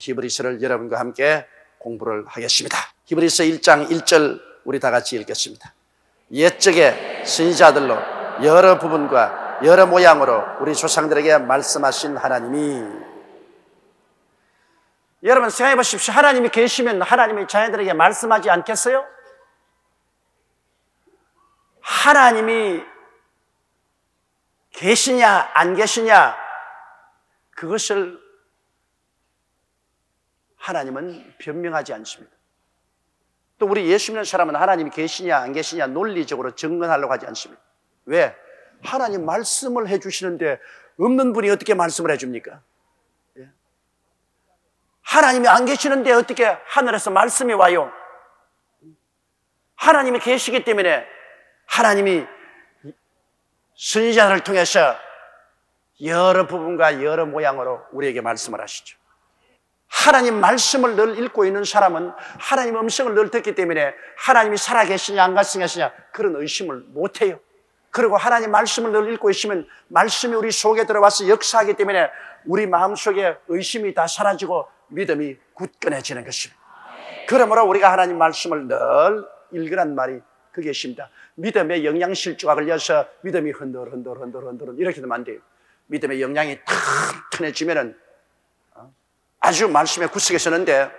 히브리서를 여러분과 함께 공부를 하겠습니다. 히브리서 1장 1절 우리 다 같이 읽겠습니다. 옛적에 선지자들로 여러 부분과 여러 모양으로 우리 조상들에게 말씀하신 하나님이, 여러분 생각해 보십시오. 하나님이 계시면 하나님이 자녀들에게 말씀하지 않겠어요? 하나님이 계시냐 안 계시냐, 그것을 하나님은 변명하지 않습니다. 또 우리 예수 믿는 사람은 하나님이 계시냐 안 계시냐 논리적으로 증언하려고 하지 않습니다. 왜? 하나님 말씀을 해주시는데 없는 분이 어떻게 말씀을 해줍니까? 하나님이 안 계시는데 어떻게 하늘에서 말씀이 와요? 하나님이 계시기 때문에 하나님이 선지자를 통해서 여러 부분과 여러 모양으로 우리에게 말씀을 하시죠. 하나님 말씀을 늘 읽고 있는 사람은 하나님 음성을 늘 듣기 때문에 하나님이 살아계시냐 안 계시냐 그런 의심을 못해요. 그리고 하나님 말씀을 늘 읽고 있으면 말씀이 우리 속에 들어와서 역사하기 때문에 우리 마음속에 의심이 다 사라지고 믿음이 굳건해지는 것입니다. 그러므로 우리가 하나님 말씀을 늘 읽으란 말이 그게 있습니다. 믿음의 영양실조가 걸려서 믿음이 흔들 이렇게 되면 안 돼요. 믿음의 영양이 튼튼해지면은 아주 말씀에 구석에 서는데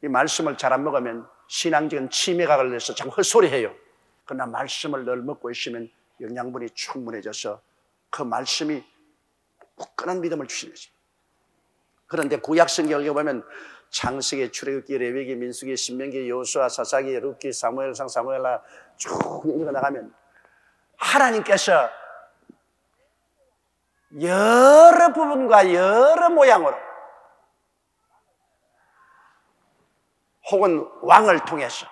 이 말씀을 잘 안 먹으면 신앙적인 치매가 걸려서 자꾸 헛소리해요. 그러나 말씀을 늘 먹고 있으면 영양분이 충분해져서 그 말씀이 굳건한 믿음을 주시는 거죠. 그런데 구약 성경을 보면 창세기, 출애굽기, 레위기, 민수기, 신명기, 여호수아, 사사기, 룻기, 사무엘상, 사무엘하 쭉 읽어 나가면 하나님께서 여러 부분과 여러 모양으로 혹은 왕을 통해서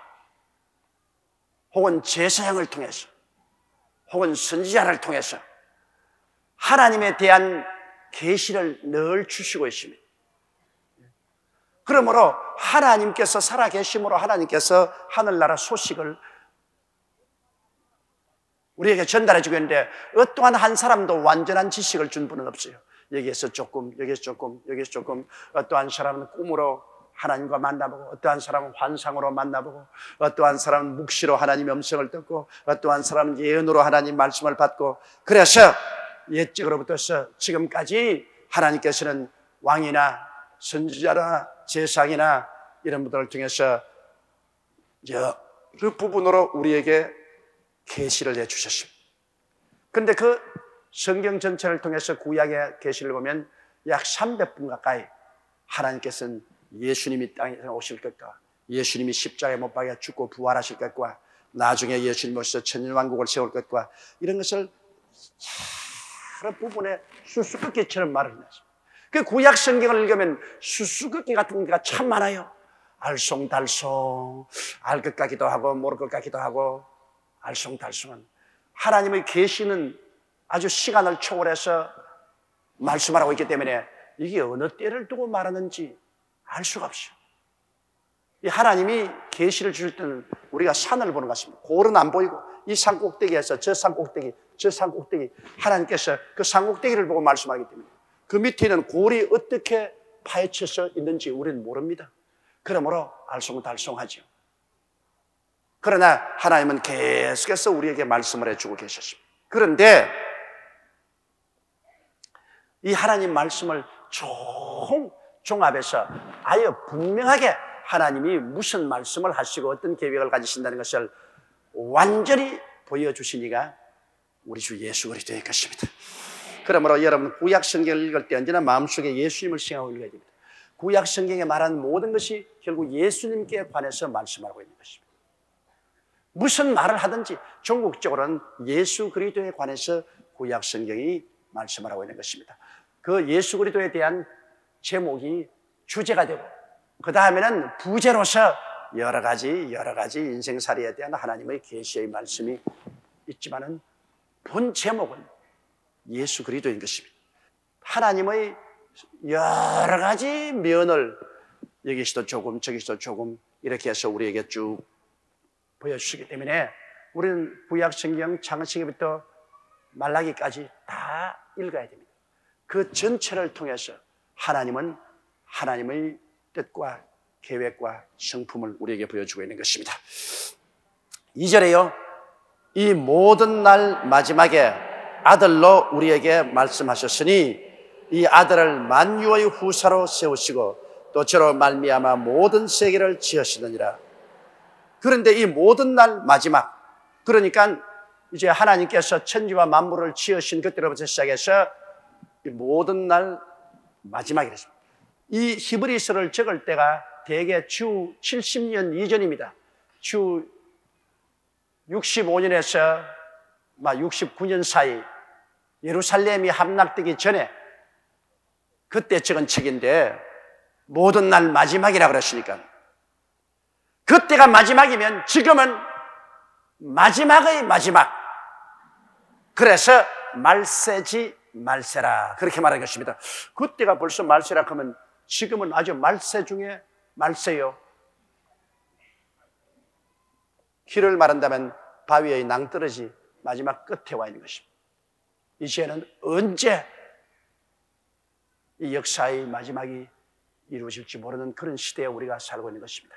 혹은 제사장을 통해서 혹은 선지자를 통해서 하나님에 대한 계시를 늘 주시고 있습니다. 그러므로 하나님께서 살아계심으로 하나님께서 하늘나라 소식을 우리에게 전달해 주고 있는데 어떠한 한 사람도 완전한 지식을 준 분은 없어요. 여기에서 조금, 여기에서 조금, 여기에서 조금. 어떠한 사람은 꿈으로 하나님과 만나보고, 어떠한 사람은 환상으로 만나보고, 어떠한 사람은 묵시로 하나님의 음성을 듣고, 어떠한 사람은 예언으로 하나님 말씀을 받고, 그래서 옛적으로부터 지금까지 하나님께서는 왕이나 선지자나 제사장이나 이런 분들을 통해서 여러 부분으로 우리에게 계시를 해주셨습니다. 그런데 그 성경 전체를 통해서 구약의 계시를 보면 약 300분 가까이 하나님께서는 예수님이 땅에 오실 것과 예수님이 십자가에 못 박혀 죽고 부활하실 것과 나중에 예수님 오셔서 천년왕국을 세울 것과 이런 것을 여러 부분에 수수께끼처럼 말을 했습니다. 그 구약 성경을 읽으면 수수께끼 같은 게가 참 많아요. 알쏭달쏭, 알 것 같기도 하고 모를 것 같기도 하고 알쏭달쏭한 하나님의 계시는 아주 시간을 초월해서 말씀하라고 있기 때문에 이게 어느 때를 두고 말하는지 알 수가 없어요. 이 하나님이 계시를 주실 때는 우리가 산을 보는 것 같습니다. 골은 안 보이고 이 산 꼭대기에서 저 산 꼭대기, 저 산 꼭대기 하나님께서 그 산 꼭대기를 보고 말씀하기 때문에 그 밑에 있는 골이 어떻게 파헤쳐서 있는지 우리는 모릅니다. 그러므로 알쏭달쏭하죠. 그러나 하나님은 계속해서 우리에게 말씀을 해주고 계셨습니다. 그런데 이 하나님 말씀을 종합해서 아예 분명하게 하나님이 무슨 말씀을 하시고 어떤 계획을 가지신다는 것을 완전히 보여주신 이가 우리 주 예수 그리스도의 것입니다. 그러므로 여러분 구약 성경을 읽을 때 언제나 마음속에 예수님을 생각하고 읽어야 됩니다. 구약 성경에 말하는 모든 것이 결국 예수님께 관해서 말씀하고 있는 것입니다. 무슨 말을 하든지 종국적으로는 예수 그리스도에 관해서 구약 성경이 말씀을 하고 있는 것입니다. 그 예수 그리스도에 대한 제목이 주제가 되고 그 다음에는 부제로서 여러 가지 인생살이에 대한 하나님의 계시의 말씀이 있지만은 본 제목은 예수 그리스도인 것입니다. 하나님의 여러 가지 면을 여기서도 조금 저기서도 조금 이렇게 해서 우리에게 쭉 보여주시기 때문에 우리는 구약 성경 창세기부터 말라기까지 다 읽어야 됩니다. 그 전체를 통해서 하나님은 하나님의 뜻과 계획과 성품을 우리에게 보여주고 있는 것입니다. 2절에요. 이 모든 날 마지막에 아들로 우리에게 말씀하셨으니 이 아들을 만유의 후사로 세우시고 또 저로 말미암아 모든 세계를 지으시느니라. 그런데 이 모든 날 마지막, 그러니까 이제 하나님께서 천지와 만물을 지으신 그때로부터 시작해서 이 모든 날 마지막이랬습니다. 이 히브리서를 적을 때가 대개 주 70년 이전입니다. 주 65년에서 69년 사이 예루살렘이 함락되기 전에 그때 적은 책인데 모든 날 마지막이라 그러시니까 그때가 마지막이면 지금은 마지막의 마지막, 그래서 말세지 말세라 그렇게 말한 것입니다. 그때가 벌써 말세라 하면 지금은 아주 말세 중에 말세요. 길을 말한다면 바위의 낭떠러지 마지막 끝에 와 있는 것입니다. 이제는 언제 이 역사의 마지막이 이루어질지 모르는 그런 시대에 우리가 살고 있는 것입니다.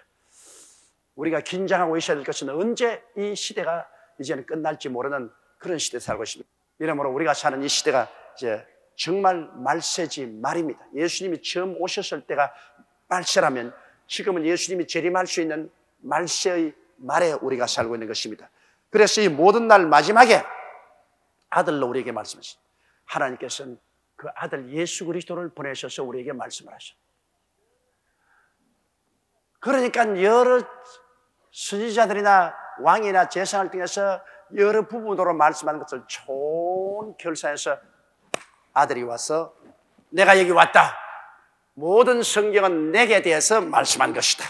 우리가 긴장하고 있어야 될 것은 언제 이 시대가 이제는 끝날지 모르는 그런 시대에 살고 있습니다. 이러므로 우리가 사는 이 시대가 이제 정말 말세지 말입니다. 예수님이 처음 오셨을 때가 말세라면 지금은 예수님이 재림할 수 있는 말세의 말에 우리가 살고 있는 것입니다. 그래서 이 모든 날 마지막에 아들로 우리에게 말씀하셨습니다. 하나님께서는 그 아들 예수 그리스도를 보내셔서 우리에게 말씀을 하셨습니다. 그러니까 여러 선지자들이나 왕이나 제사장을 통해서 여러 부분으로 말씀하는 것을 총 결산해서 아들이 와서 내가 여기 왔다. 모든 성경은 내게 대해서 말씀한 것이다.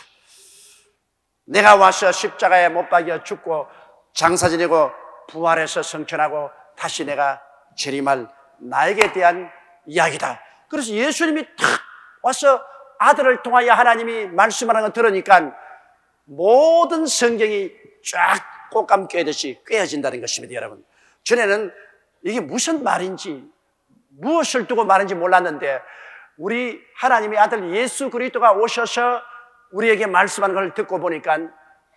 내가 와서 십자가에 못 박여 죽고 장사 지내고 부활해서 성천하고 다시 내가 재림할 나에게 대한 이야기다. 그래서 예수님이 탁 와서 아들을 통하여 하나님이 말씀하는 걸 들으니까 모든 성경이 쫙 꽃감 꿰듯이 꿰어진다는 것입니다. 여러분, 전에는 이게 무슨 말인지 무엇을 두고 말인지 몰랐는데 우리 하나님의 아들 예수 그리스도가 오셔서 우리에게 말씀하는 걸 듣고 보니까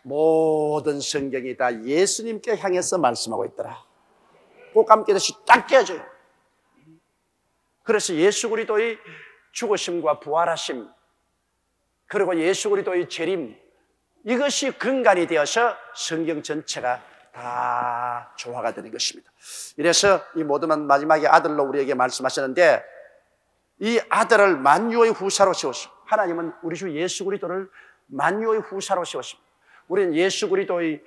모든 성경이 다 예수님께 향해서 말씀하고 있더라. 꽃감 꿰듯이 딱 꿰어져요. 그래서 예수 그리스도의 죽으심과 부활하심, 그리고 예수 그리스도의 재림, 이것이 근간이 되어서 성경 전체가 다 조화가 되는 것입니다. 이래서 이 모든 마지막에 아들로 우리에게 말씀하셨는데 이 아들을 만유의 후사로 세우시고, 하나님은 우리 주 예수 그리스도를 만유의 후사로 세우십니다. 우리는 예수 그리스도의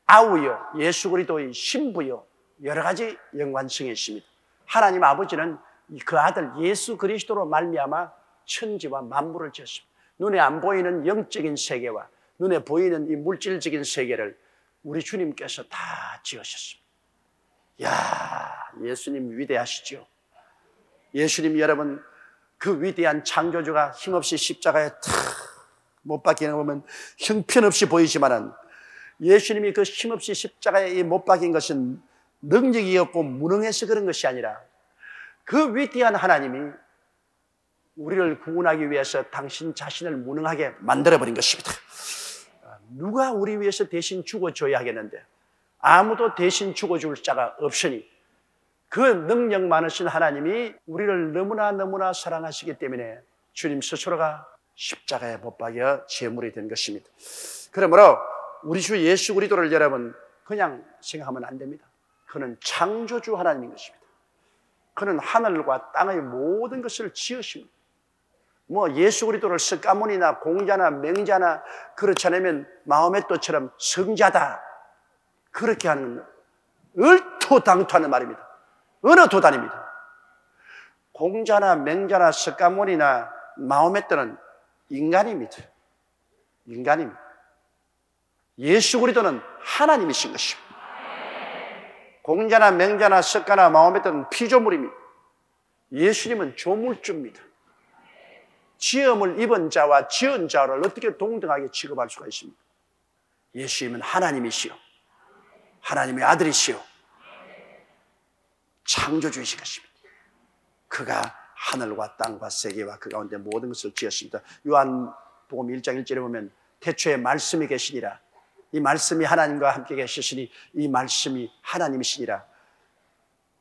아우요, 예수 그리스도의 신부요, 여러 가지 연관성이 있습니다. 하나님 아버지는 그 아들 예수 그리스도로 말미암아 천지와 만물을 지었습니다. 눈에 안 보이는 영적인 세계와 눈에 보이는 이 물질적인 세계를 우리 주님께서 다 지으셨습니다. 야, 예수님 위대하시죠. 예수님 여러분, 그 위대한 창조주가 힘없이 십자가에 탁 못 박히는 거 보면 형편없이 보이지만은 예수님이 그 힘없이 십자가에 못 박힌 것은 능력이 없고 무능해서 그런 것이 아니라 그 위대한 하나님이 우리를 구원하기 위해서 당신 자신을 무능하게 만들어버린 것입니다. 누가 우리 위해서 대신 죽어줘야 하겠는데 아무도 대신 죽어줄 자가 없으니 그 능력 많으신 하나님이 우리를 너무나 사랑하시기 때문에 주님 스스로가 십자가에 못 박여 제물이 된 것입니다. 그러므로 우리 주 예수 그리스도를 여러분 그냥 생각하면 안 됩니다. 그는 창조주 하나님인 것입니다. 그는 하늘과 땅의 모든 것을 지으십니다. 뭐 예수 그리스도를 석가모니나 공자나 맹자나 그렇지 않으면 마호메토처럼 성자다 그렇게 하는 얼토당토하는 말입니다. 어느 도단입니다. 공자나 맹자나 석가모니나 마호메토는 인간입니다. 인간입니다. 예수 그리스도는 하나님이신 것입니다. 공자나 맹자나 석가나 마호메토는 피조물입니다. 예수님은 조물주입니다. 지음을 입은 자와 지은 자를 어떻게 동등하게 취급할 수가 있습니까? 예수님은 하나님이시요, 하나님의 아들이시요, 창조주이신 것입니다. 그가 하늘과 땅과 세계와 그 가운데 모든 것을 지었습니다. 요한복음 1장 1절에 보면 태초에 말씀이 계시니라. 이 말씀이 하나님과 함께 계시시니 이 말씀이 하나님이시니라.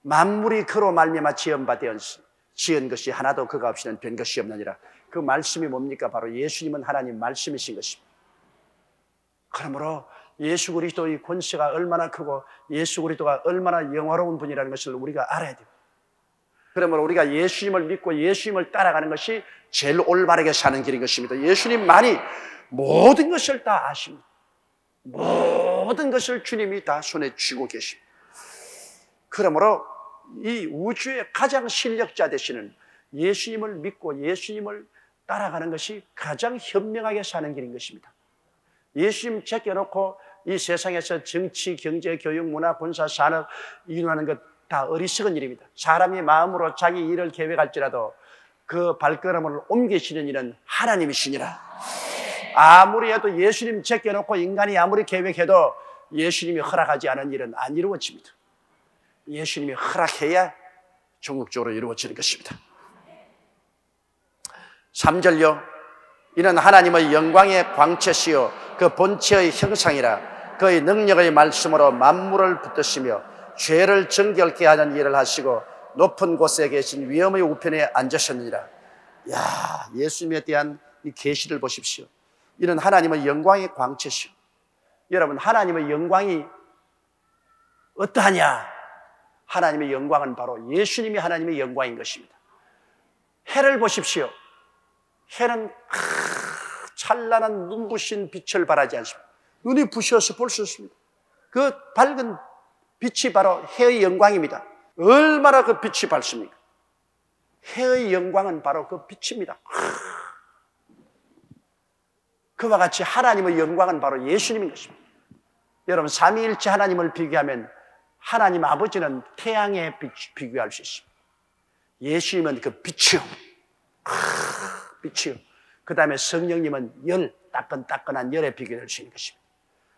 만물이 그로 말미암아 지은 것이 하나도 그가 없이는 된 것이 없느니라. 그 말씀이 뭡니까? 바로 예수님은 하나님 말씀이신 것입니다. 그러므로 예수 그리스도의 권세가 얼마나 크고 예수 그리스도가 얼마나 영화로운 분이라는 것을 우리가 알아야 돼요. 그러므로 우리가 예수님을 믿고 예수님을 따라가는 것이 제일 올바르게 사는 길인 것입니다. 예수님만이 모든 것을 다 아십니다. 모든 것을 주님이 다 손에 쥐고 계십니다. 그러므로 이 우주의 가장 실력자 되시는 예수님을 믿고 예수님을 따라가는 것이 가장 현명하게 사는 길인 것입니다. 예수님 제껴놓고 이 세상에서 정치, 경제, 교육, 문화, 군사, 산업 이루는 것 다 어리석은 일입니다. 사람이 마음으로 자기 일을 계획할지라도 그 발걸음을 옮기시는 일은 하나님이시니라. 아무리 해도 예수님 제껴놓고 인간이 아무리 계획해도 예수님이 허락하지 않은 일은 안 이루어집니다. 예수님이 허락해야 전국적으로 이루어지는 것입니다. 3절요. 이는 하나님의 영광의 광채시요 그 본체의 형상이라. 그의 능력의 말씀으로 만물을 붙드시며 죄를 정결케 하는 일을 하시고 높은 곳에 계신 위엄의 우편에 앉으셨느니라. 야, 예수님에 대한 이 계시를 보십시오. 이는 하나님의 영광의 광채시요. 여러분, 하나님의 영광이 어떠하냐? 하나님의 영광은 바로 예수님이 하나님의 영광인 것입니다. 해를 보십시오. 해는 찬란한 눈부신 빛을 발하지 않습니다. 눈이 부셔서 볼 수 있습니다. 그 밝은 빛이 바로 해의 영광입니다. 얼마나 그 빛이 밝습니까? 해의 영광은 바로 그 빛입니다. 그와 같이 하나님의 영광은 바로 예수님인 것입니다. 여러분, 삼위일체 하나님을 비교하면 하나님 아버지는 태양에 비교할 수 있습니다. 예수님은 그 빛이요. 빛이요. 그 다음에 성령님은 열, 따끈따끈한 열에 비교될 수 있는 것입니다.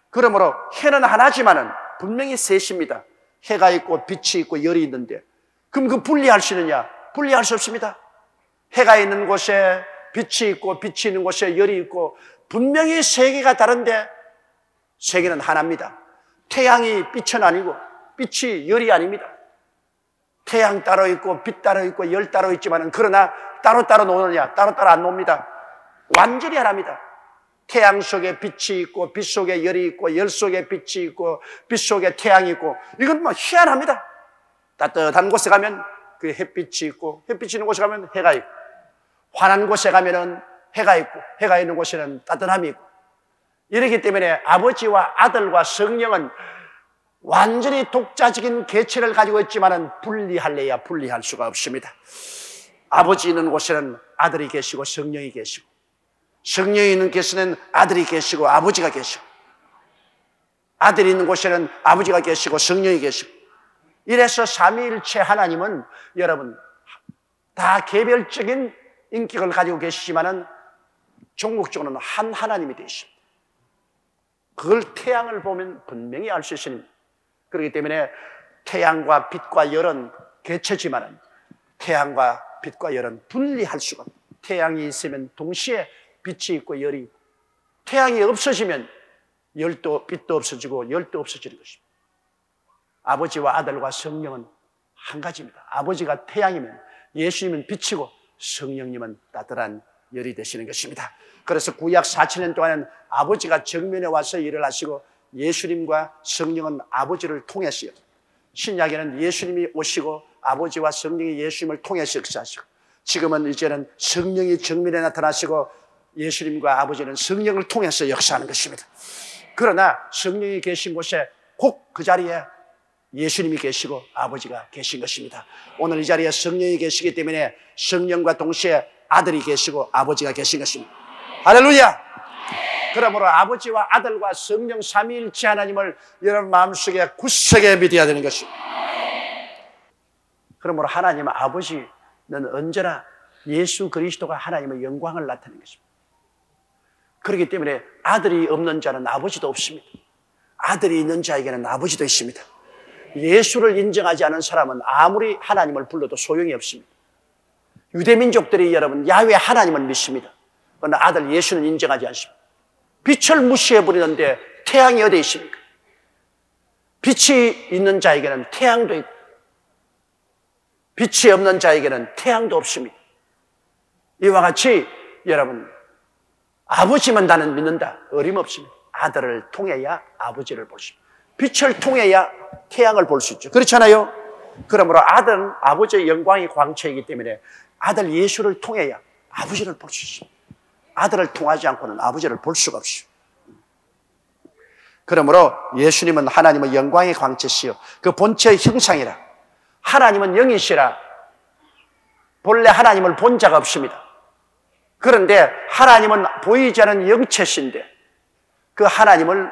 그러므로 해는 하나지만은 분명히 셋입니다. 해가 있고 빛이 있고 열이 있는데 그럼 그 분리할 수 있느냐? 분리할 수 없습니다. 해가 있는 곳에 빛이 있고 빛이 있는 곳에 열이 있고 분명히 세계가 다른데 세계는 하나입니다. 태양이 빛은 아니고 빛이 열이 아닙니다. 태양 따로 있고 빛 따로 있고 열 따로 있지만은 그러나 따로따로 노느냐? 따로따로 안 놉니다. 완전히 하나입니다. 태양 속에 빛이 있고 빛 속에 열이 있고 열 속에 빛이 있고 빛 속에 태양이 있고 이건 뭐 희한합니다. 따뜻한 곳에 가면 그 햇빛이 있고 햇빛이 있는 곳에 가면 해가 있고 환한 곳에 가면은 해가 있고 해가 있는 곳에는 따뜻함이 있고 이렇기 때문에 아버지와 아들과 성령은 완전히 독자적인 개체를 가지고 있지만은 분리할래야 분리할 수가 없습니다. 아버지 있는 곳에는 아들이 계시고 성령이 계시고 성령이 있는 곳에는 아들이 계시고 아버지가 계시고 아들이 있는 곳에는 아버지가 계시고 성령이 계시고 이래서 삼위일체 하나님은 여러분 다 개별적인 인격을 가지고 계시지만은 종국적으로는 한 하나님이 되십니다. 그걸 태양을 보면 분명히 알 수 있습니다. 그렇기 때문에 태양과 빛과 열은 개체지만은 태양과 빛과 열은 분리할 수가 없습니다. 태양이 있으면 동시에 빛이 있고 열이 있고 태양이 없어지면 열도 빛도 없어지고 열도 없어지는 것입니다. 아버지와 아들과 성령은 한 가지입니다. 아버지가 태양이면 예수님은 빛이고 성령님은 따뜻한 열이 되시는 것입니다. 그래서 구약 4,000년 동안은 아버지가 정면에 와서 일을 하시고 예수님과 성령은 아버지를 통해서요. 신약에는 예수님이 오시고 아버지와 성령이 예수님을 통해서 역사하시고 지금은 이제는 성령이 정면에 나타나시고 예수님과 아버지는 성령을 통해서 역사하는 것입니다. 그러나 성령이 계신 곳에 꼭 그 자리에 예수님이 계시고 아버지가 계신 것입니다. 오늘 이 자리에 성령이 계시기 때문에 성령과 동시에 아들이 계시고 아버지가 계신 것입니다. 할렐루야! 그러므로 아버지와 아들과 성령 삼위일체 하나님을 여러분 마음속에 굳세게 믿어야 되는 것입니다. 그러므로 하나님 아버지는 언제나 예수 그리스도가 하나님의 영광을 나타내는 것입니다. 그렇기 때문에 아들이 없는 자는 아버지도 없습니다. 아들이 있는 자에게는 아버지도 있습니다. 예수를 인정하지 않은 사람은 아무리 하나님을 불러도 소용이 없습니다. 유대민족들이 여러분 야훼 하나님을 믿습니다. 그러나 아들 예수는 인정하지 않습니다. 빛을 무시해 버리는데 태양이 어디에 있습니까? 빛이 있는 자에게는 태양도 있고 빛이 없는 자에게는 태양도 없습니다. 이와 같이 여러분 아버지만 나는 믿는다. 어림없습니다. 아들을 통해야 아버지를 볼 수 있습니다. 빛을 통해야 태양을 볼 수 있죠. 그렇잖아요. 그러므로 아들은 아버지의 영광의 광채이기 때문에 아들 예수를 통해야 아버지를 볼 수 있습니다. 아들을 통하지 않고는 아버지를 볼 수가 없어요. 그러므로 예수님은 하나님의 영광의 광채시요 그 본체의 형상이라. 하나님은 영이시라. 본래 하나님을 본 자가 없습니다. 그런데 하나님은 보이지 않는 영체신데 그 하나님을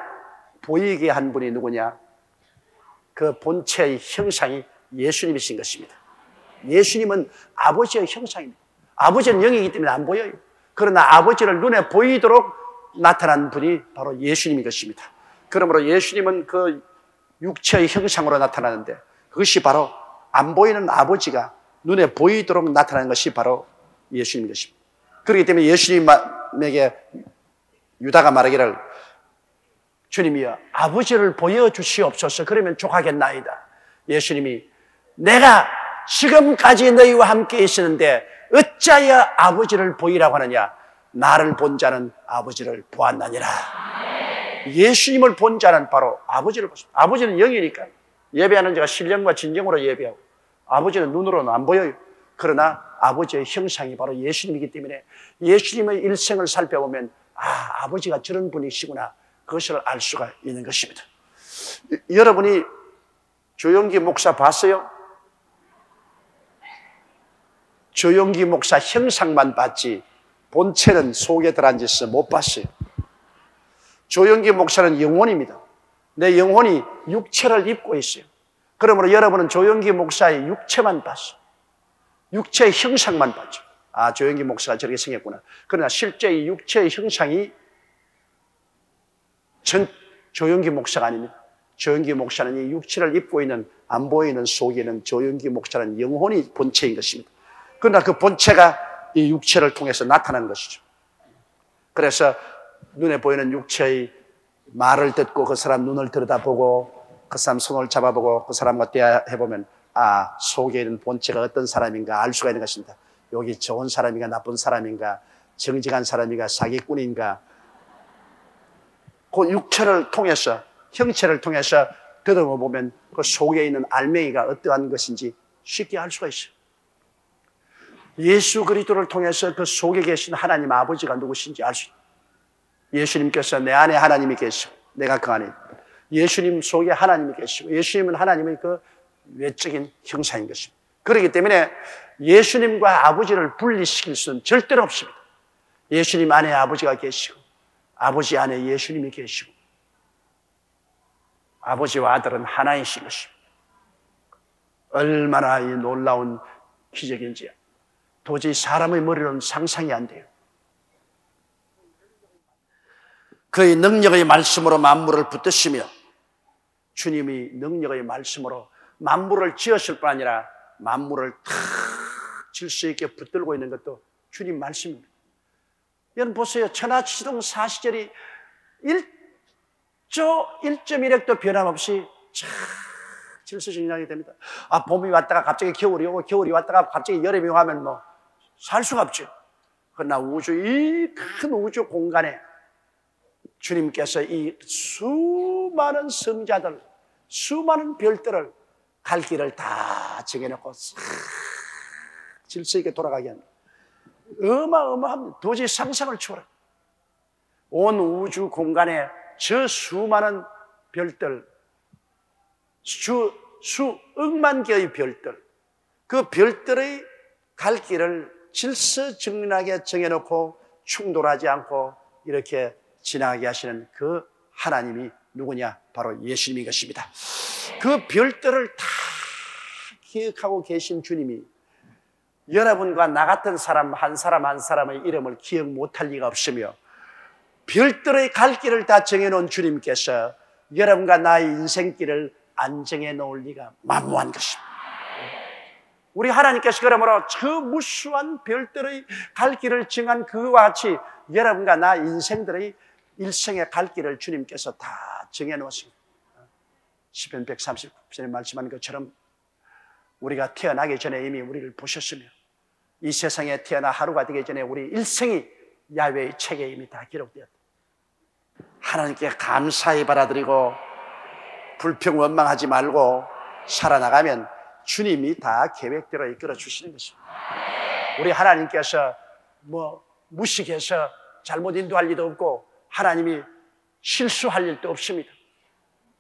보이게 한 분이 누구냐? 그 본체의 형상이 예수님이신 것입니다. 예수님은 아버지의 형상입니다. 아버지는 영이기 때문에 안 보여요. 그러나 아버지를 눈에 보이도록 나타난 분이 바로 예수님인 것입니다. 그러므로 예수님은 그 육체의 형상으로 나타나는데 그것이 바로 안 보이는 아버지가 눈에 보이도록 나타나는 것이 바로 예수님인 것입니다. 그렇기 때문에 예수님에게 유다가 말하기를 주님이여 아버지를 보여주시옵소서. 그러면 족하겠나이다. 예수님이 내가 지금까지 너희와 함께 있었는데 어찌하여 아버지를 보이라고 하느냐. 나를 본 자는 아버지를 보았나니라. 예수님을 본 자는 바로 아버지를 보십니다. 아버지는 영이니까 예배하는 자가 신령과 진정으로 예배하고 아버지는 눈으로는 안 보여요. 그러나 아버지의 형상이 바로 예수님이기 때문에 예수님의 일생을 살펴보면 아버지가 저런 분이시구나. 그것을 알 수가 있는 것입니다. 여러분이 조용기 목사 봤어요? 조용기 목사 형상만 봤지 본체는 속에 들어앉아서 못 봤어요. 조용기 목사는 영혼입니다. 내 영혼이 육체를 입고 있어요. 그러므로 여러분은 조용기 목사의 육체만 봤어요. 육체의 형상만 봤죠. 조용기 목사가 저렇게 생겼구나. 그러나 실제 이 육체의 형상이 조용기 목사가 아닙니다. 조용기 목사는 이 육체를 입고 있는 안 보이는 속에는 조용기 목사는 영혼이 본체인 것입니다. 그러나 그 본체가 이 육체를 통해서 나타나는 것이죠. 그래서 눈에 보이는 육체의 말을 듣고 그 사람 눈을 들여다보고 그 사람 손을 잡아보고 그 사람과 대화해보면 속에 있는 본체가 어떤 사람인가 알 수가 있는 것입니다. 여기 좋은 사람인가 나쁜 사람인가 정직한 사람인가 사기꾼인가 그 육체를 통해서 형체를 통해서 들여다보면 그 속에 있는 알맹이가 어떠한 것인지 쉽게 알 수가 있어요. 예수 그리스도를 통해서 그 속에 계신 하나님 아버지가 누구신지 알 수 있어요. 예수님께서 내 안에 하나님이 계시고 내가 그 안에 예수님 속에 하나님이 계시고 예수님은 하나님의 그 외적인 형상인 것입니다. 그렇기 때문에 예수님과 아버지를 분리시킬 수는 절대로 없습니다. 예수님 안에 아버지가 계시고 아버지 안에 예수님이 계시고 아버지와 아들은 하나이신 것입니다. 얼마나 이 놀라운 기적인지 도저히 사람의 머리로는 상상이 안 돼요. 그의 능력의 말씀으로 만물을 붙드시며 주님이 능력의 말씀으로 만물을 지었을 뿐 아니라 만물을 탁 질서 있게 붙들고 있는 것도 주님 말씀입니다. 여러분 보세요. 천하지동 사시절이 1.1획도 변함없이 쫙 질서정연하게 됩니다. 봄이 왔다가 갑자기 겨울이 오고 겨울이 왔다가 갑자기 여름이 오고 하면 뭐 살 수가 없죠. 그러나 이 큰 우주 공간에 주님께서 이 수많은 성자들, 수많은 별들을 갈 길을 다 정해놓고 질서 있게 돌아가게 합니다. 어마어마합니다. 도저히 상상을 초월합니다. 온 우주 공간에 저 수많은 별들, 수억만 개의 별들, 그 별들의 갈 길을 질서정연하게 정해놓고 충돌하지 않고 이렇게 지나가게 하시는 그 하나님이 누구냐? 바로 예수님인 것입니다. 그 별들을 다 기억하고 계신 주님이 여러분과 나 같은 사람 한 사람의 이름을 기억 못할 리가 없으며 별들의 갈 길을 다 정해놓은 주님께서 여러분과 나의 인생길을 안 정해놓을 리가 만무한 것입니다. 우리 하나님께서 그러므로 저 무수한 별들의 갈 길을 정한 그와 같이 여러분과 나 인생들의 일생의 갈 길을 주님께서 다 정해놓았습니다. 시편 139편에 말씀한 것처럼 우리가 태어나기 전에 이미 우리를 보셨으며 이 세상에 태어나 하루가 되기 전에 우리 일생이 야훼의 책에 이미 다 기록되었다. 하나님께 감사히 받아들이고 불평 원망하지 말고 살아나가면 주님이 다 계획대로 이끌어 주시는 것입니다. 우리 하나님께서 무식해서 잘못 인도할 일도 없고 하나님이 실수할 일도 없습니다.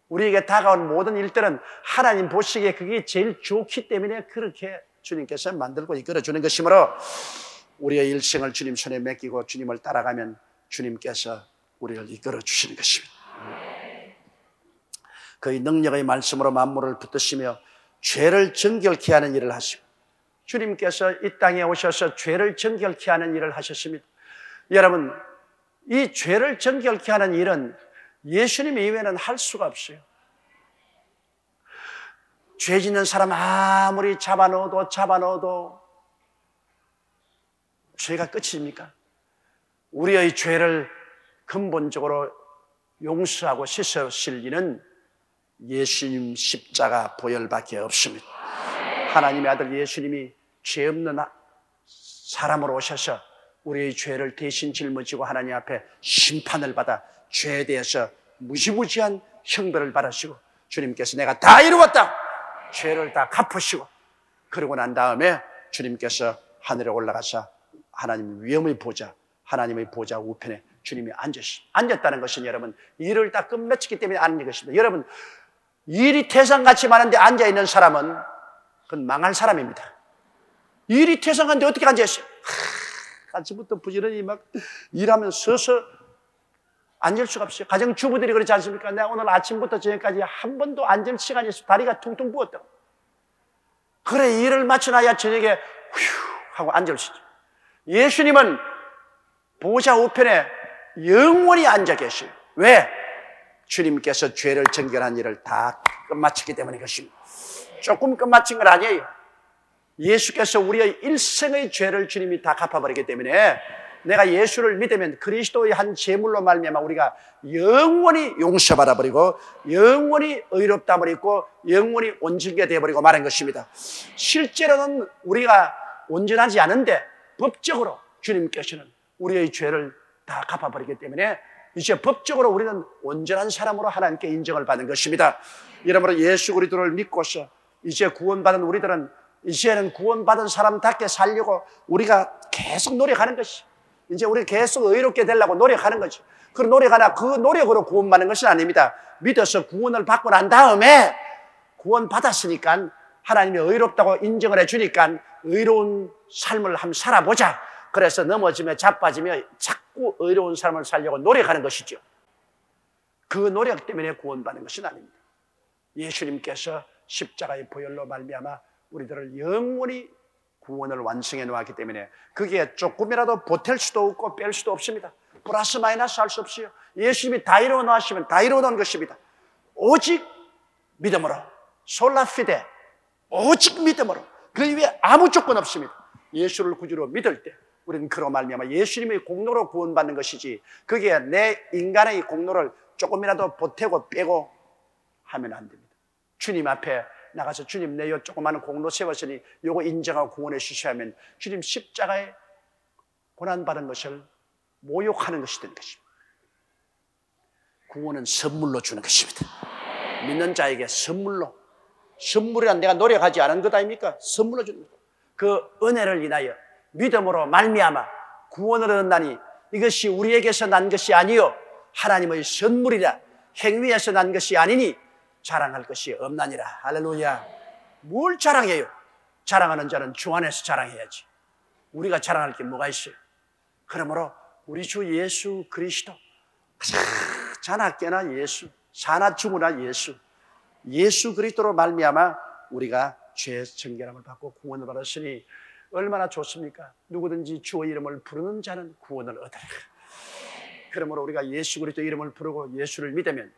우리에게 다가온 모든 일들은 하나님 보시기에 그게 제일 좋기 때문에 그렇게 주님께서 만들고 이끌어 주는 것이므로 우리의 일생을 주님 손에 맡기고 주님을 따라가면 주님께서 우리를 이끌어 주시는 것입니다. 그의 능력의 말씀으로 만물을 붙드시며 죄를 정결케 하는 일을 하시고 주님께서 이 땅에 오셔서 죄를 정결케 하는 일을 하셨습니다. 여러분, 이 죄를 정결케 하는 일은 예수님 이외에는 할 수가 없어요. 죄 짓는 사람 아무리 잡아넣어도 죄가 끝입니까? 우리의 죄를 근본적으로 용서하고 씻으실 이는 예수님 십자가 보혈밖에 없습니다. 하나님의 아들 예수님이 죄 없는 사람으로 오셔서 우리의 죄를 대신 짊어지고 하나님 앞에 심판을 받아 죄에 대해서 무지무지한 형벌을 받으시고 주님께서 내가 다 이루었다! 죄를 다 갚으시고 그러고 난 다음에 주님께서 하늘에 올라가서 하나님의 보좌 우편에 주님이 앉았다는 것은 여러분 일을 다 끝마쳤기 때문에 앉은 것입니다. 여러분 일이 태산같이 많은데 앉아있는 사람은 그건 망할 사람입니다. 일이 태산한데 어떻게 앉아있어요? 아침부터 부지런히 막 일하면 서서 앉을 수가 없어요. 가정주부들이 그렇지 않습니까? 내가 오늘 아침부터 저녁까지 한 번도 앉을 시간이 없어. 다리가 퉁퉁 부었다고. 그래 일을 마쳐놔야 저녁에 휴 하고 앉을 수 있죠. 예수님은 보좌 우편에 영원히 앉아 계셔요. 왜? 주님께서 죄를 정결한 일을 다 끝마쳤기 때문에 그것입니다. 조금 끝마친 건 아니에요. 예수께서 우리의 일생의 죄를 주님이 다 갚아버리기 때문에 내가 예수를 믿으면 그리스도의 한 제물로 말미암아 우리가 영원히 용서받아 버리고 영원히 의롭다함을 입고 영원히 온전하게 되어버리고 말한 것입니다. 실제로는 우리가 온전하지 않은데 법적으로 주님께서는 우리의 죄를 다 갚아버리기 때문에 이제 법적으로 우리는 온전한 사람으로 하나님께 인정을 받는 것입니다. 이러므로 예수 그리스도를 믿고서 이제 구원받은 우리들은 이제는 구원받은 사람답게 살려고 우리가 계속 노력하는 것이, 이제 우리 계속 의롭게 되려고 노력하는 거지. 그 노력하나 그 노력으로 구원받는 것은 아닙니다. 믿어서 구원을 받고 난 다음에 구원받았으니까 하나님이 의롭다고 인정을 해주니까 의로운 삶을 한번 살아보자. 그래서 넘어지며 자빠지며 자꾸 의로운 삶을 살려고 노력하는 것이죠. 그 노력 때문에 구원받는 것은 아닙니다. 예수님께서 십자가의 보혈로 말미암아 우리들을 영원히 구원을 완성해 놓았기 때문에 그게 조금이라도 보탤 수도 없고 뺄 수도 없습니다. 플러스 마이너스 할 수 없어요. 예수님이 다 이루어 놓으시면 다 이루어 놓은 것입니다. 오직 믿음으로, 솔라피데, 오직 믿음으로, 그 이외에 아무 조건 없습니다. 예수를 구주로 믿을 때 우리는 그로 말미암아 예수님의 공로로 구원받는 것이지, 그게 내 인간의 공로를 조금이라도 보태고 빼고 하면 안 됩니다. 주님 앞에 나가서 주님 내 요 조그마한 공로 세웠으니 요거 인정하고 구원해 주셔야 하면 주님 십자가에 고난받은 것을 모욕하는 것이 되는 것입니다. 구원은 선물로 주는 것입니다. 믿는 자에게 선물이란 내가 노력하지 않은 것 아닙니까? 선물로 주는 것. 그 은혜를 인하여 믿음으로 말미암아 구원을 얻는다니 이것이 우리에게서 난 것이 아니요 하나님의 선물이라. 행위에서 난 것이 아니니 자랑할 것이 없나니라. 할렐루야. 뭘 자랑해요? 자랑하는 자는 주 안에서 자랑해야지. 우리가 자랑할 게 뭐가 있어요? 그러므로 우리 주 예수 그리스도, 자나 깨나 예수, 사나 죽으나 예수 그리스도로 말미암아 우리가 죄 정결함을 받고 구원을 받았으니 얼마나 좋습니까? 누구든지 주의 이름을 부르는 자는 구원을 얻으리라. 그러므로 우리가 예수 그리스도 이름을 부르고 예수를 믿으면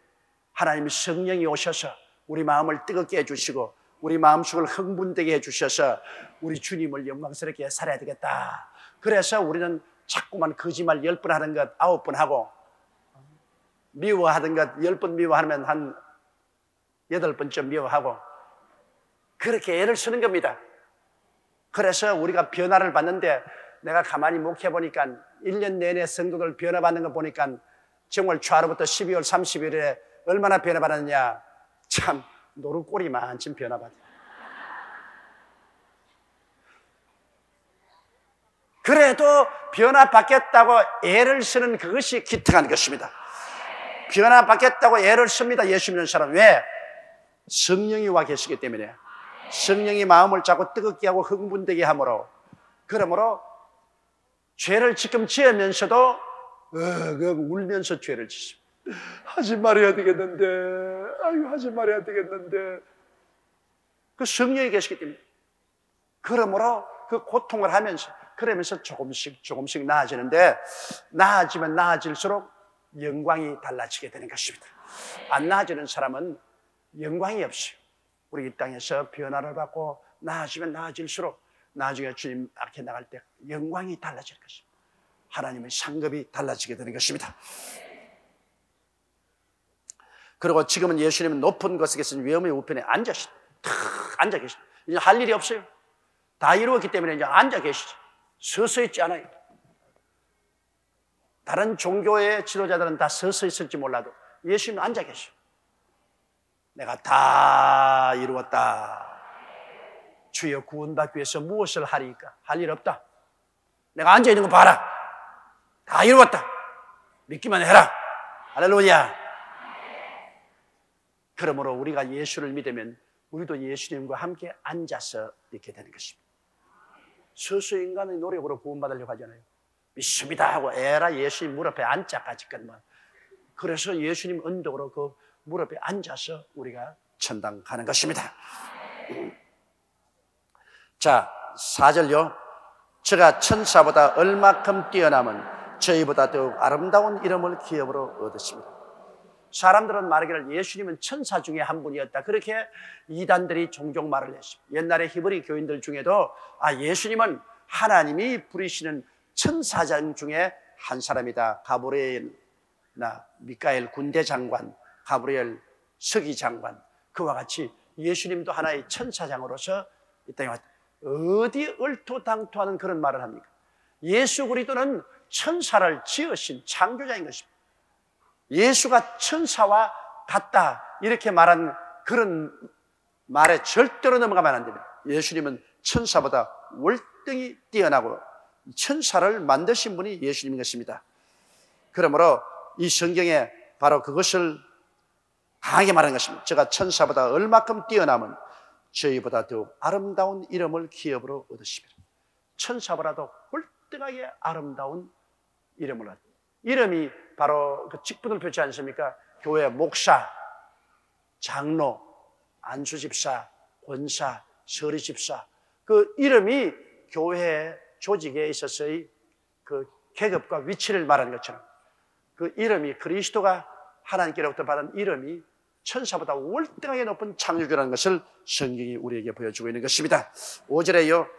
하나님의 성령이 오셔서 우리 마음을 뜨겁게 해주시고 우리 마음속을 흥분되게 해주셔서 우리 주님을 영광스럽게 살아야 되겠다. 그래서 우리는 자꾸만 거짓말 10번 하는 것 9번 하고, 미워하던 것 10번 미워하면 한 8번쯤 미워하고, 그렇게 애를 쓰는 겁니다. 그래서 우리가 변화를 받는데, 내가 가만히 목회해보니까 1년 내내 성도들 변화받는 거 보니까 정월 초하루부터 12월 30일에 얼마나 변화받았느냐. 참 노루꼴이 많지 변화받아. 그래도 변화받겠다고 애를 쓰는 그것이 기특한 것입니다. 변화받겠다고 애를 씁니다. 예수 믿는 사람. 왜? 성령이 와 계시기 때문에. 성령이 마음을 자꾸 뜨겁게 하고 흥분되게 하므로, 그러므로 죄를 지금 지으면서도 울면서 죄를 지십니다. 하지 말아야 되겠는데, 아유 하지 말아야 되겠는데. 그 성령이 계시기 때문에. 그러므로 그 고통을 하면서, 그러면서 조금씩 나아지는데, 나아지면 나아질수록 영광이 달라지게 되는 것입니다. 안 나아지는 사람은 영광이 없어요. 우리 이 땅에서 변화를 받고 나아지면 나아질수록 나중에 주님 앞에 나갈 때 영광이 달라질 것입니다. 하나님의 상급이 달라지게 되는 것입니다. 그리고 지금은 예수님은 높은 곳에 계신 위엄의 우편에 앉아 계시죠. 이제 할 일이 없어요. 다 이루었기 때문에 이제 앉아 계시죠. 서서 있지 않아요. 다른 종교의 지도자들은 다 서서 있을지 몰라도 예수님은 앉아 계셔. 내가 다 이루었다. 주여 구원받기 위해서 무엇을 하리까? 할 일 없다. 내가 앉아있는 거 봐라. 다 이루었다. 믿기만 해라. 할렐루야. 그러므로 우리가 예수를 믿으면 우리도 예수님과 함께 앉아서 있게 되는 것입니다. 서서 인간의 노력으로 구원받으려고 하잖아요. 믿습니다 하고 에라 예수님 무릎에 앉자까지건만. 그래서 예수님 언덕으로 그 무릎에 앉아서 우리가 천당 가는 것입니다. 자, 4절요. 저가 천사보다 얼마큼 뛰어남은 저희보다 더욱 아름다운 이름을 기업으로 얻으십니다. 사람들은 말하기를 예수님은 천사 중에 한 분이었다. 그렇게 이단들이 종종 말을 했습니다. 옛날에 히브리 교인들 중에도 예수님은 하나님이 부리시는 천사장 중에 한 사람이다. 가브리엘나 미카엘 군대 장관, 가브리엘 서기 장관, 그와 같이 예수님도 하나의 천사장으로서 이 땅에 왔다. 어디 얼토당토하는 그런 말을 합니까? 예수 그리스도는 천사를 지으신 창조자인 것입니다. 예수가 천사와 같다 이렇게 말한 그런 말에 절대로 넘어가면 안 됩니다. 예수님은 천사보다 월등히 뛰어나고 천사를 만드신 분이 예수님인 것입니다. 그러므로 이 성경에 바로 그것을 강하게 말하는 것입니다. 제가 천사보다 얼마큼 뛰어남은 저희보다 더욱 아름다운 이름을 기업으로 얻으시리라. 천사보다도 월등하게 아름다운 이름을 얻으시리라. 이름이 바로 그 직분을 표시하지 않습니까? 교회 목사, 장로, 안수집사, 권사, 서리집사, 그 이름이 교회 조직에 있어서의 그 계급과 위치를 말하는 것처럼 그 이름이 그리스도가 하나님께로부터 받은 이름이 천사보다 월등하게 높은 창조주라는 것을 성경이 우리에게 보여주고 있는 것입니다. 5절에요.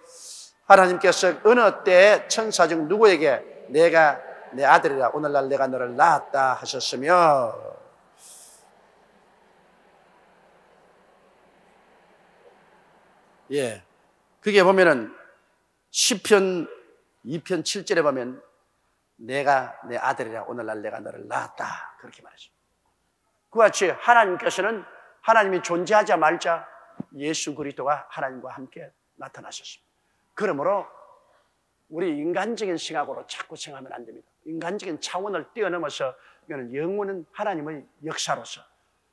하나님께서 어느 때에 천사 중 누구에게 내가 내 아들이라 오늘날 내가 너를 낳았다 하셨으며, 예, 그게 보면은 시편 2편 7절에 보면 내가 내 아들이라 오늘날 내가 너를 낳았다 그렇게 말하죠. 그와 같이 하나님께서는 하나님이 존재하자 말자 예수 그리스도가 하나님과 함께 나타나셨습니다. 그러므로 우리 인간적인 생각으로 자꾸 생각하면 안 됩니다. 인간적인 차원을 뛰어넘어서 이거는 영원한 하나님의 역사로서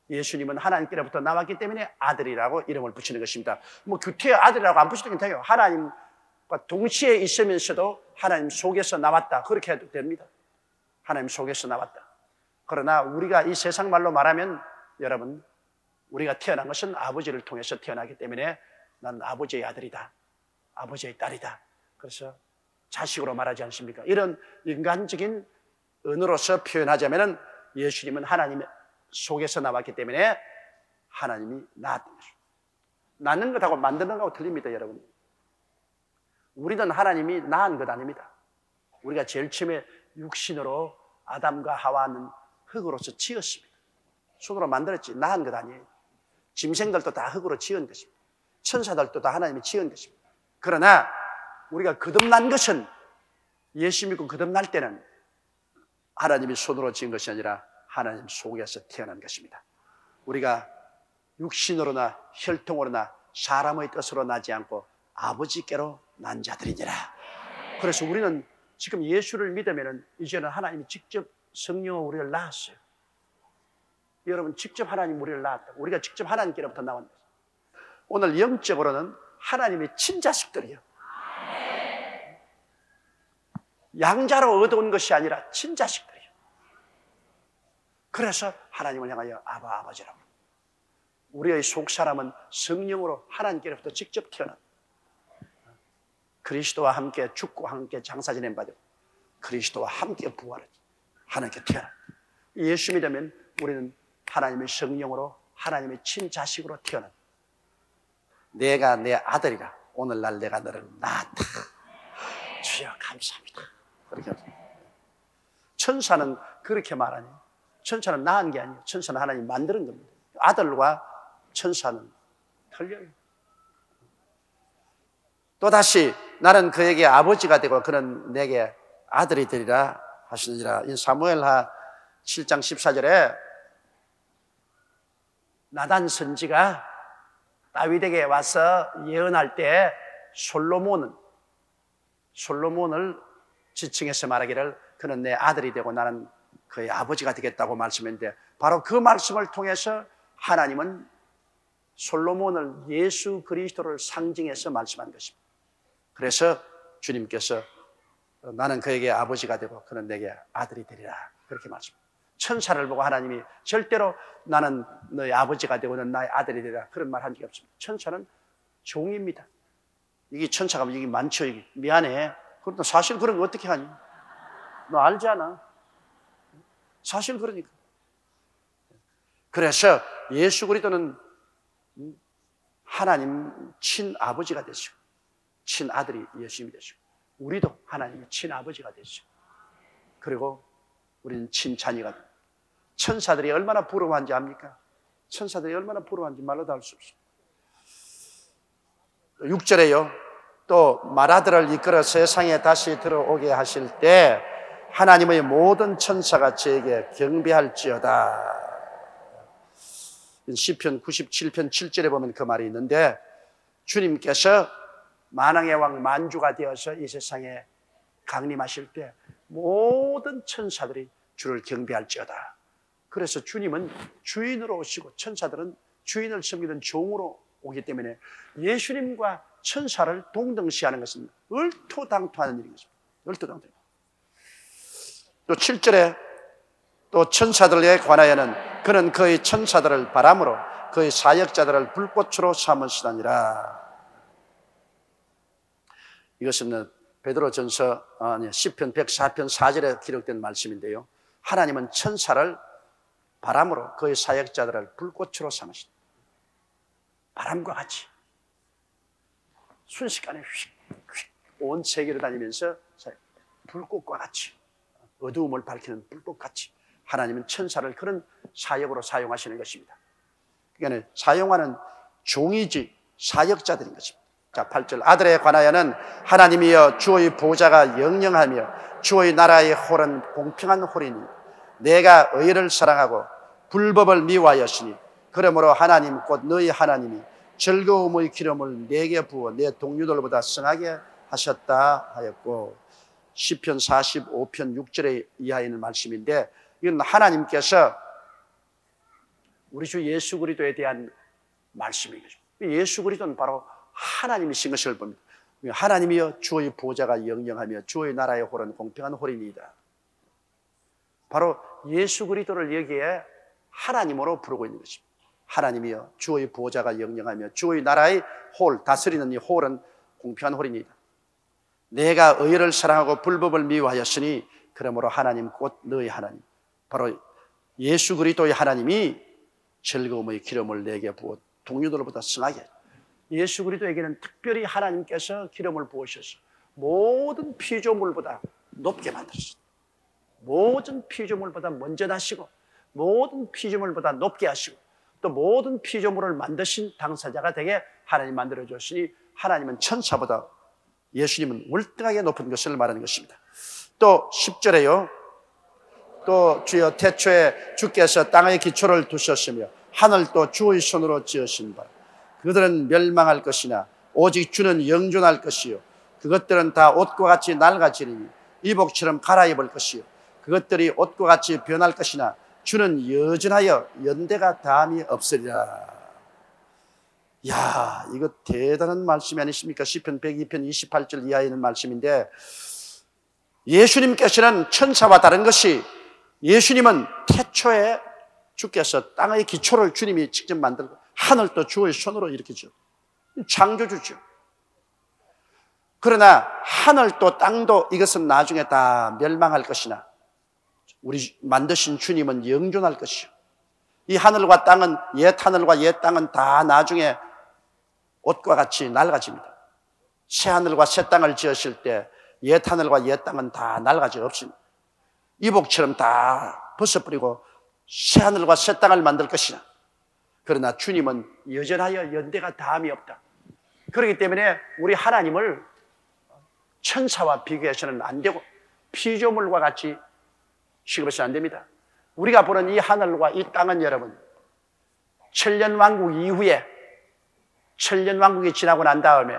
예수님은 하나님께로부터 나왔기 때문에 아들이라고 이름을 붙이는 것입니다. 뭐 규태의 아들이라고 안 붙이도 괜찮아요. 하나님과 동시에 있으면서도 하나님 속에서 나왔다 그렇게 해도 됩니다. 하나님 속에서 나왔다. 그러나 우리가 이 세상 말로 말하면 여러분 우리가 태어난 것은 아버지를 통해서 태어나기 때문에 난 아버지의 아들이다, 아버지의 딸이다. 그래서 자식으로 말하지 않습니까? 이런 인간적인 언어로서 표현하자면 예수님은 하나님 속에서 나왔기 때문에 하나님이 낳았던 것입니다. 낳는 것하고 만드는 것하고 틀립니다, 여러분. 우리는 하나님이 낳은 것 아닙니다. 우리가 제일 처음에 육신으로 아담과 하와는 흙으로서 지었습니다. 손으로 만들었지 낳은 것 아니에요. 짐승들도 다 흙으로 지은 것입니다. 천사들도 다 하나님이 지은 것입니다. 그러나 우리가 거듭난 것은, 예수 믿고 거듭날 때는 하나님이 손으로 지은 것이 아니라 하나님 속에서 태어난 것입니다. 우리가 육신으로나 혈통으로나 사람의 뜻으로 나지 않고 아버지께로 난 자들이니라. 그래서 우리는 지금 예수를 믿으면 이제는 하나님이 직접 성령으로 우리를 낳았어요. 여러분, 직접 하나님 우리를 낳았다. 우리가 직접 하나님께로부터 나온 거예요. 오늘 영적으로는 하나님의 친자식들이에요. 양자로 얻어온 것이 아니라 친자식들이에요. 그래서 하나님을 향하여 아바, 아버지라고. 우리의 속사람은 성령으로 하나님께로부터 직접 태어난, 그리스도와 함께 죽고 함께 장사 지낸 바되고 그리스도와 함께 부활을 하나님께 태어난, 예수 믿으면 우리는 하나님의 성령으로 하나님의 친자식으로 태어난, 내가 내 아들이라 오늘날 내가 너를 낳았다. 주여 감사합니다. 그렇게 합니다. 천사는 그렇게 말하니, 천사는 낳은 게 아니에요. 천사는 하나님 만드는 겁니다. 아들과 천사는 틀려요. 또다시 나는 그에게 아버지가 되고 그는 내게 아들이 되리라 하시느니라. 이 사무엘하 7장 14절에 나단 선지가 다윗에게 와서 예언할 때 솔로몬을 지칭해서 말하기를 그는 내 아들이 되고 나는 그의 아버지가 되겠다고 말씀했는데, 바로 그 말씀을 통해서 하나님은 솔로몬을 예수 그리스도를 상징해서 말씀한 것입니다. 그래서 주님께서 나는 그에게 아버지가 되고 그는 내게 아들이 되리라 그렇게 말씀합니다. 천사를 보고 하나님이 절대로 나는 너의 아버지가 되고 너는 나의 아들이 되리라 그런 말 한 적이 없습니다. 천사는 종입니다. 이게 천사가 이게 많죠. 이게. 미안해. 그런데 사실 그런 거 어떻게 하니? 너 알지 않아? 사실 그러니까. 그래서 예수 그리스도는 하나님 친아버지가 되시고 친아들이 예수님이 되시고, 우리도 하나님의 친아버지가 되시고, 그리고 우리는 친자녀가 됩니다. 천사들이 얼마나 부러워한지 압니까? 천사들이 얼마나 부러워한지 말로 다 할 수 없습니다. 6절에요. 또 마라들을 이끌어 세상에 다시 들어오게 하실 때 하나님의 모든 천사가 저에게 경배할지어다. 시편 97편 7절에 보면 그 말이 있는데, 주님께서 만왕의 왕 만주가 되어서 이 세상에 강림하실 때 모든 천사들이 주를 경배할지어다. 그래서 주님은 주인으로 오시고 천사들은 주인을 섬기는 종으로 오기 때문에 예수님과 천사를 동등시하는 것은 얼토당토하는 일인 것입니다. 얼토당토. 또 7절에 또 천사들에 관하여는 그는 그의 천사들을 바람으로 그의 사역자들을 불꽃으로 삼으시다니라. 이것은 베드로전서 시편 104편 4절에 기록된 말씀인데요, 하나님은 천사를 바람으로 그의 사역자들을 불꽃으로 삼으시다. 바람과 같이 순식간에 휙휙 온 세계를 다니면서 불꽃과 같이, 어두움을 밝히는 불꽃같이 하나님은 천사를 그런 사역으로 사용하시는 것입니다. 그러니까 사용하는 종이지 사역자들인 것입니다. 자, 8절. 아들에 관하여는 하나님이여 주의 보좌가 영영하며 주의 나라의 홀은 공평한 홀이니 내가 의를 사랑하고 불법을 미워하였으니 그러므로 하나님 곧 너희 하나님이 즐거움의 기름을 내게 부어 내 동료들보다 성하게 하셨다 하였고, 시편 45편 6절에 이하에 있는 말씀인데, 이건 하나님께서 우리 주 예수 그리스도에 대한 말씀인 것입니다. 예수 그리스도는 바로 하나님이신 것을 봅니다. 하나님이여 주의 보좌가 영영하며 주의 나라의 홀은 공평한 홀이니이다. 바로 예수 그리스도를 여기에 하나님으로 부르고 있는 것입니다. 하나님이여 주의 보좌가 영영하며 주의 나라의 홀, 다스리는 이 홀은 공평한 홀이니이다. 내가 의를 사랑하고 불법을 미워하였으니 그러므로 하나님 곧 너희 하나님, 바로 예수 그리스도의 하나님이 즐거움의 기름을 내게 부어 동료들보다 승하게, 예수 그리스도에게는 특별히 하나님께서 기름을 부으셔서 모든 피조물보다 높게 만들었습니다. 모든 피조물보다 먼저 나시고 모든 피조물보다 높게 하시고 또 모든 피조물을 만드신 당사자가 되게 하나님 만들어 주시니 하나님은 천사보다 예수님은 월등하게 높은 것을 말하는 것입니다. 또 10절에요. 또 주여 태초에 주께서 땅의 기초를 두셨으며 하늘도 주의 손으로 지으신 바 그들은 멸망할 것이나 오직 주는 영존할 것이요 그것들은 다 옷과 같이 낡아지리니 이복처럼 갈아입을 것이요 그것들이 옷과 같이 변할 것이나 주는 여전하여 연대가 다함이 없으리라. 야, 이거 대단한 말씀이 아니십니까? 시편 102편 28절 이하에 있는 말씀인데 예수님께서는 천사와 다른 것이 예수님은 태초에 주께서 땅의 기초를 주님이 직접 만들고 하늘도 주의 손으로 이렇게 죠. 창조주죠. 그러나 하늘도 땅도 이것은 나중에 다 멸망할 것이나 우리 만드신 주님은 영존할 것이요. 이 하늘과 땅은 옛 하늘과 옛 땅은 다 나중에 옷과 같이 낡아집니다. 새 하늘과 새 땅을 지으실 때 옛 하늘과 옛 땅은 다 낡아져 없습니다. 이복처럼 다 벗어버리고 새 하늘과 새 땅을 만들 것이나 그러나 주님은 여전하여 연대가 다함이 없다. 그렇기 때문에 우리 하나님을 천사와 비교해서는 안 되고 피조물과 같이 취급해서는 안 됩니다. 우리가 보는 이 하늘과 이 땅은 여러분 천년왕국 이후에 천년왕국이 지나고 난 다음에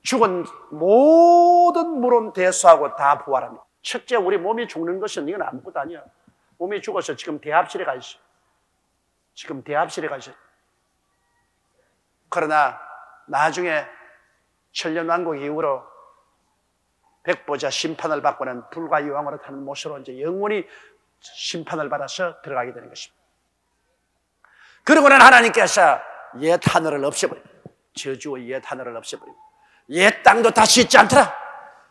죽은 모든 물은 대수하고 다 부활합니다. 첫째 우리 몸이 죽는 것은 이건 아무것도 아니야. 몸이 죽어서 지금 대합실에 가 있어. 지금 대합실에 가 있어. 그러나 나중에 천년왕국 이후로 백보자 심판을 받고는 불과 유황으로 타는 못으로 이제 영원히 심판을 받아서 들어가게 되는 것입니다. 그러고는 하나님께서 옛 하늘을 없애버리고 저주의 옛 하늘을 없애버리고 옛 땅도 다시 있지 않더라.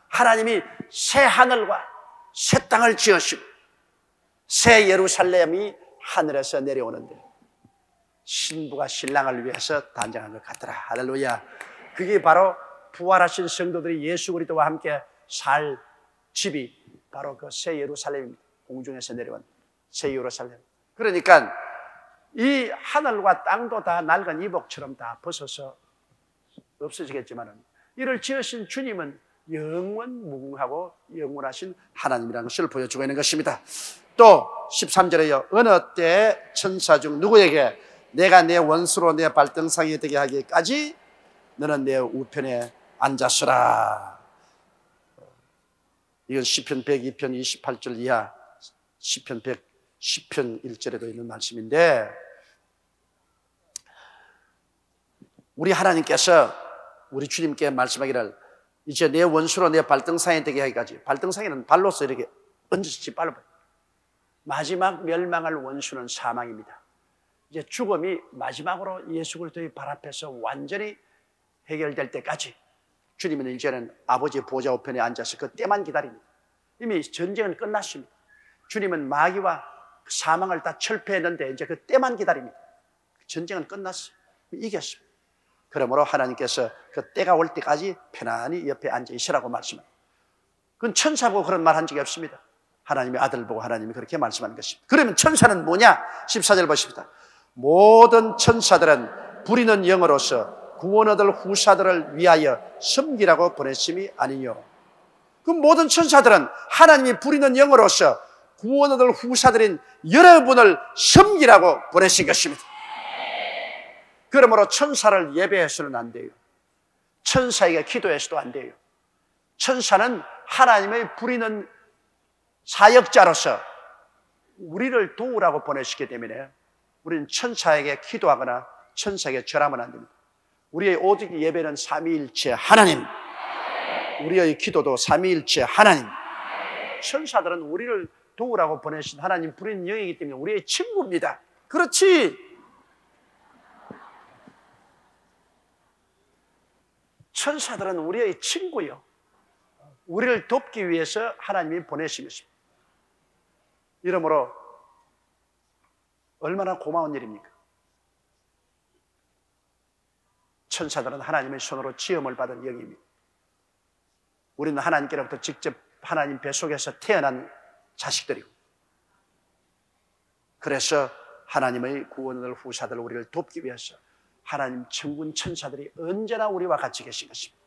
하나님이 새 하늘과 새 땅을 지으시고 새 예루살렘이 하늘에서 내려오는데 신부가 신랑을 위해서 단장한 것 같더라. 할렐루야. 그게 바로 부활하신 성도들이 예수 그리스도와 함께 살 집이 바로 그 새 예루살렘입니다. 공중에서 내려온 새 예루살렘. 그러니까 이 하늘과 땅도 다 낡은 이복처럼 다 벗어서 없어지겠지만은 이를 지으신 주님은 영원무궁하고 영원하신 하나님이라는 것을 보여주고 있는 것입니다. 또 13절에요. 어느 때 천사 중 누구에게 내가 내 원수로 내 발등상에 되게 하기까지 너는 내 우편에 앉았으라. 이건 시편 102편 28절 이하 시편 110편 1절에도 있는 말씀인데 우리 하나님께서 우리 주님께 말씀하기를 이제 내 원수로 내 발등상에 되게 하기까지 발등상에는 발로서 이렇게 얹어서 짓밟아요. 마지막 멸망할 원수는 사망입니다. 이제 죽음이 마지막으로 예수 그리스도의 발 앞에서 완전히 해결될 때까지 주님은 이제는 아버지의 보좌 우편에 앉아서 그 때만 기다립니다. 이미 전쟁은 끝났습니다. 주님은 마귀와 사망을 다 철폐했는데 이제 그 때만 기다립니다. 전쟁은 끝났어요. 이겼습니다. 그러므로 하나님께서 그 때가 올 때까지 편안히 옆에 앉아 있으라고 말씀합니다. 그건 천사 보고 그런 말 한 적이 없습니다. 하나님의 아들 보고 하나님이 그렇게 말씀하는 것입니다. 그러면 천사는 뭐냐? 14절 보십니다. 모든 천사들은 부리는 영으로서 구원 얻을 후사들을 위하여 섬기라고 보냈음이 아니뇨. 그 모든 천사들은 하나님이 부리는 영으로서 구원 얻을 후사들인 여러분을 섬기라고 보내신 것입니다. 그러므로 천사를 예배해서는 안 돼요. 천사에게 기도해서도 안 돼요. 천사는 하나님의 부리는 사역자로서 우리를 도우라고 보내시기 때문에 우리는 천사에게 기도하거나 천사에게 절하면 안 됩니다. 우리의 오직 예배는 삼위일체 하나님, 우리의 기도도 삼위일체 하나님. 천사들은 우리를 도우라고 보내신 하나님 부리는 영이기 때문에 우리의 친구입니다. 그렇지? 천사들은 우리의 친구요. 우리를 돕기 위해서 하나님이 보내신 것입니다. 이러므로 얼마나 고마운 일입니까? 천사들은 하나님의 손으로 지음을 받은 영입니다. 우리는 하나님께로부터 직접 하나님 뱃속에서 태어난 자식들이고, 그래서 하나님의 구원을 후사들 우리를 돕기 위해서 하나님 천군 천사들이 언제나 우리와 같이 계신 것입니다.